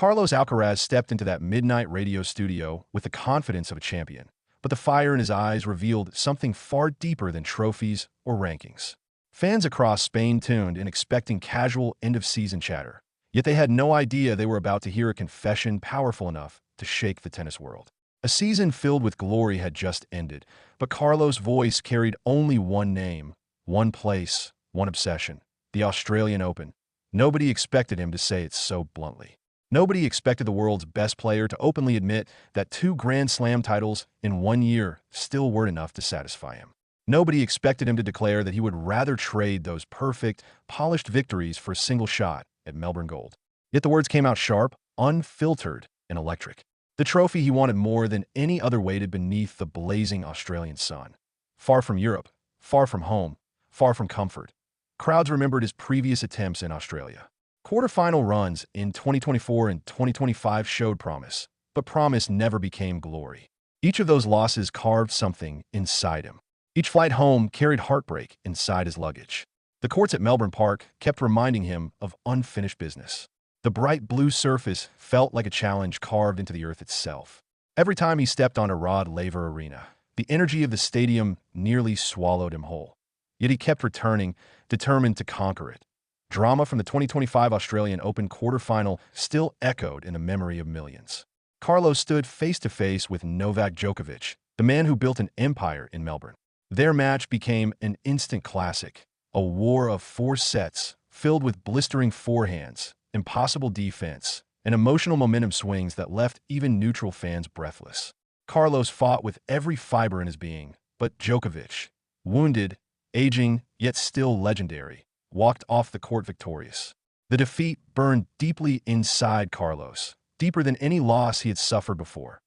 Carlos Alcaraz stepped into that midnight radio studio with the confidence of a champion, but the fire in his eyes revealed something far deeper than trophies or rankings. Fans across Spain tuned in expecting casual end-of-season chatter, yet they had no idea they were about to hear a confession powerful enough to shake the tennis world. A season filled with glory had just ended, but Carlos' voice carried only one name, one place, one obsession: the Australian Open. Nobody expected him to say it so bluntly. Nobody expected the world's best player to openly admit that 2 Grand Slam titles in 1 year still weren't enough to satisfy him. Nobody expected him to declare that he would rather trade those perfect, polished victories for a single shot at Melbourne Gold. Yet the words came out sharp, unfiltered, and electric. The trophy he wanted more than any other waited beneath the blazing Australian sun. Far from Europe, far from home, far from comfort, crowds remembered his previous attempts in Australia. Quarterfinal runs in 2024 and 2025 showed promise, but promise never became glory. Each of those losses carved something inside him. Each flight home carried heartbreak inside his luggage. The courts at Melbourne Park kept reminding him of unfinished business. The bright blue surface felt like a challenge carved into the earth itself. Every time he stepped onto Laver Arena, the energy of the stadium nearly swallowed him whole. Yet he kept returning, determined to conquer it. Drama from the 2025 Australian Open quarterfinal still echoed in the memory of millions. Carlos stood face-to-face with Novak Djokovic, the man who built an empire in Melbourne. Their match became an instant classic, a war of 4 sets filled with blistering forehands, impossible defense, and emotional momentum swings that left even neutral fans breathless. Carlos fought with every fiber in his being, but Djokovic, wounded, aging, yet still legendary, walked off the court victorious. The defeat burned deeply inside Carlos, deeper than any loss he had suffered before.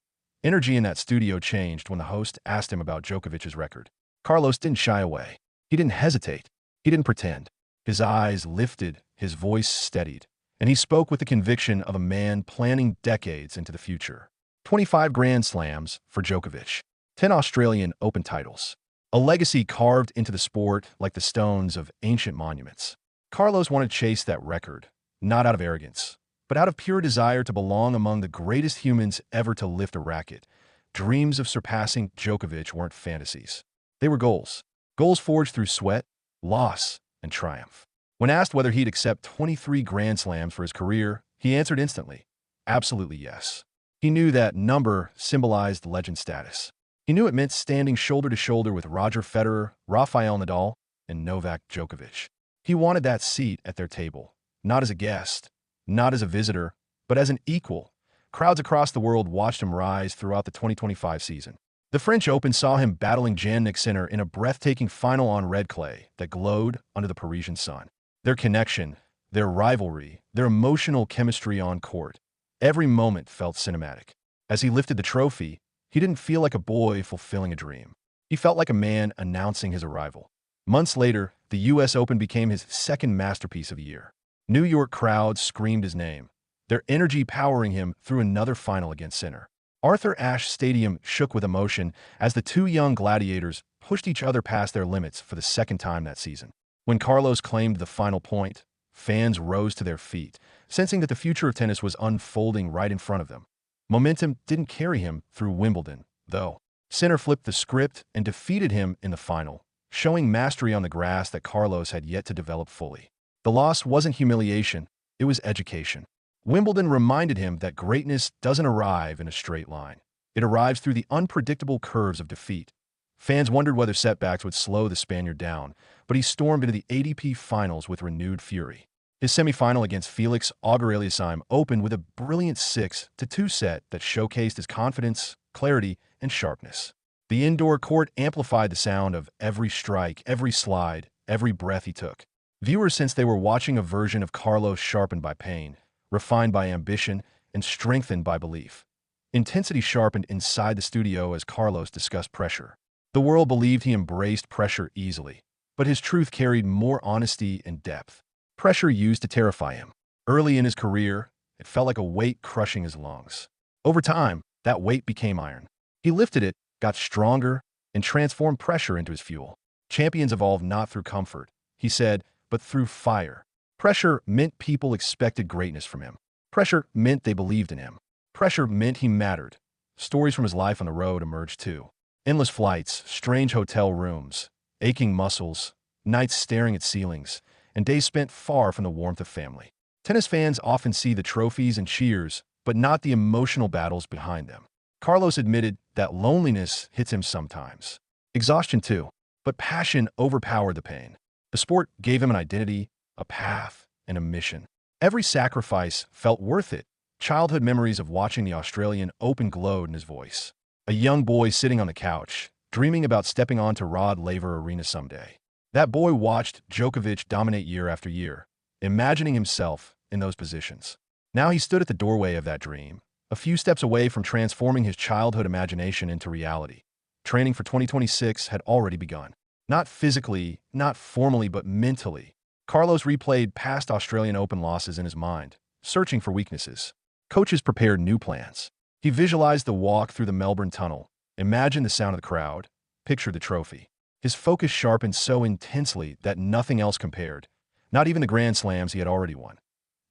Energy in that studio changed when the host asked him about Djokovic's record. Carlos didn't shy away. He didn't hesitate. He didn't pretend. His eyes lifted, his voice steadied, and he spoke with the conviction of a man planning decades into the future. 25 Grand Slams for Djokovic, 10 Australian Open titles, a legacy carved into the sport like the stones of ancient monuments. Carlos wanted to chase that record, not out of arrogance, but out of pure desire to belong among the greatest humans ever to lift a racket. Dreams of surpassing Djokovic weren't fantasies. They were goals. Goals forged through sweat, loss, and triumph. When asked whether he'd accept 23 Grand Slams for his career, he answered instantly, absolutely yes. He knew that number symbolized legend status. He knew it meant standing shoulder to shoulder with Roger Federer, Rafael Nadal, and Novak Djokovic. He wanted that seat at their table, not as a guest, not as a visitor, but as an equal. Crowds across the world watched him rise throughout the 2025 season. The French Open saw him battling Jannik Sinner in a breathtaking final on red clay that glowed under the Parisian sun. Their connection, their rivalry, their emotional chemistry on court, every moment felt cinematic. As he lifted the trophy, he didn't feel like a boy fulfilling a dream. He felt like a man announcing his arrival. Months later, the U.S. Open became his second masterpiece of the year. New York crowds screamed his name, their energy powering him through another final against Sinner. Arthur Ashe Stadium shook with emotion as the 2 young gladiators pushed each other past their limits for the second time that season. When Carlos claimed the final point, fans rose to their feet, sensing that the future of tennis was unfolding right in front of them. Momentum didn't carry him through Wimbledon, though. Sinner flipped the script and defeated him in the final, showing mastery on the grass that Carlos had yet to develop fully. The loss wasn't humiliation, it was education. Wimbledon reminded him that greatness doesn't arrive in a straight line. It arrives through the unpredictable curves of defeat. Fans wondered whether setbacks would slow the Spaniard down, but he stormed into the ATP Finals with renewed fury. His semifinal against Felix Auger-Aliassime opened with a brilliant 6-2 set that showcased his confidence, clarity, and sharpness. The indoor court amplified the sound of every strike, every slide, every breath he took. Viewers sensed they were watching a version of Carlos sharpened by pain, refined by ambition, and strengthened by belief. Intensity sharpened inside the studio as Carlos discussed pressure. The world believed he embraced pressure easily, but his truth carried more honesty and depth. Pressure used to terrify him. Early in his career, it felt like a weight crushing his lungs. Over time, that weight became iron. He lifted it, got stronger, and transformed pressure into his fuel. Champions evolved not through comfort, he said, but through fire. Pressure meant people expected greatness from him. Pressure meant they believed in him. Pressure meant he mattered. Stories from his life on the road emerged too. Endless flights, strange hotel rooms, aching muscles, nights staring at ceilings, and days spent far from the warmth of family. Tennis fans often see the trophies and cheers, but not the emotional battles behind them. Carlos admitted that loneliness hits him sometimes. Exhaustion too, but passion overpowered the pain. The sport gave him an identity, a path, and a mission. Every sacrifice felt worth it. Childhood memories of watching the Australian Open glowed in his voice. A young boy sitting on the couch, dreaming about stepping onto Laver Arena someday. That boy watched Djokovic dominate year after year, imagining himself in those positions. Now he stood at the doorway of that dream, a few steps away from transforming his childhood imagination into reality. Training for 2026 had already begun. Not physically, not formally, but mentally. Carlos replayed past Australian Open losses in his mind, searching for weaknesses. Coaches prepared new plans. He visualized the walk through the Melbourne tunnel, imagined the sound of the crowd, pictured the trophy. His focus sharpened so intensely that nothing else compared, not even the Grand Slams he had already won.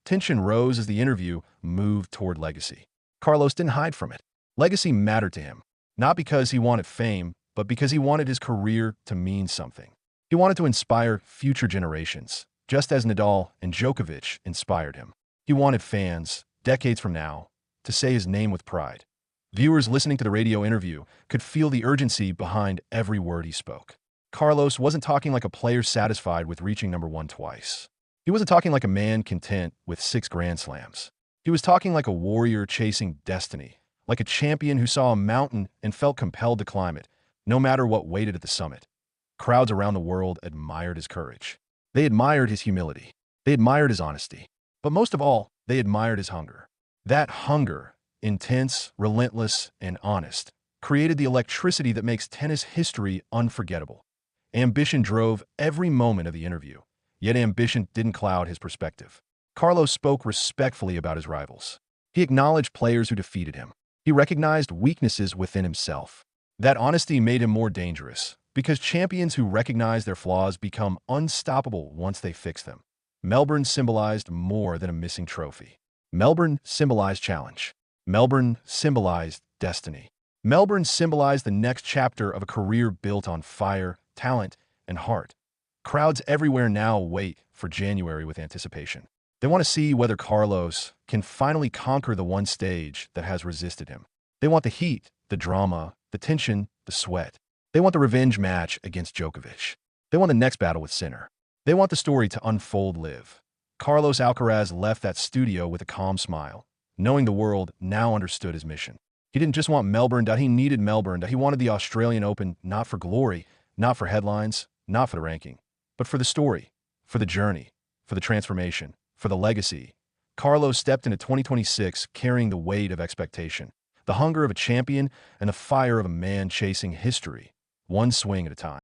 Tension rose as the interview moved toward legacy. Carlos didn't hide from it. Legacy mattered to him, not because he wanted fame, but because he wanted his career to mean something. He wanted to inspire future generations, just as Nadal and Djokovic inspired him. He wanted fans, decades from now, to say his name with pride. Viewers listening to the radio interview could feel the urgency behind every word he spoke. Carlos wasn't talking like a player satisfied with reaching number one twice. He wasn't talking like a man content with 6 Grand Slams. He was talking like a warrior chasing destiny, like a champion who saw a mountain and felt compelled to climb it, no matter what waited at the summit. Crowds around the world admired his courage. They admired his humility. They admired his honesty. But most of all, they admired his hunger. That hunger, intense, relentless, and honest, created the electricity that makes tennis history unforgettable. Ambition drove every moment of the interview, yet ambition didn't cloud his perspective. Carlos spoke respectfully about his rivals. He acknowledged players who defeated him. He recognized weaknesses within himself. That honesty made him more dangerous, because champions who recognize their flaws become unstoppable once they fix them. Melbourne symbolized more than a missing trophy. Melbourne symbolized challenge. Melbourne symbolized destiny. Melbourne symbolized the next chapter of a career built on fire, talent, and heart. Crowds everywhere now wait for January with anticipation. They want to see whether Carlos can finally conquer the one stage that has resisted him. They want the heat, the drama, the tension, the sweat. They want the revenge match against Djokovic. They want the next battle with Sinner. They want the story to unfold live. Carlos Alcaraz left that studio with a calm smile, knowing the world now understood his mission. He didn't just want Melbourne, he needed Melbourne. He wanted the Australian Open not for glory, not for headlines, not for the ranking, but for the story, for the journey, for the transformation, for the legacy. Carlos stepped into 2026 carrying the weight of expectation, the hunger of a champion, and the fire of a man chasing history, one swing at a time.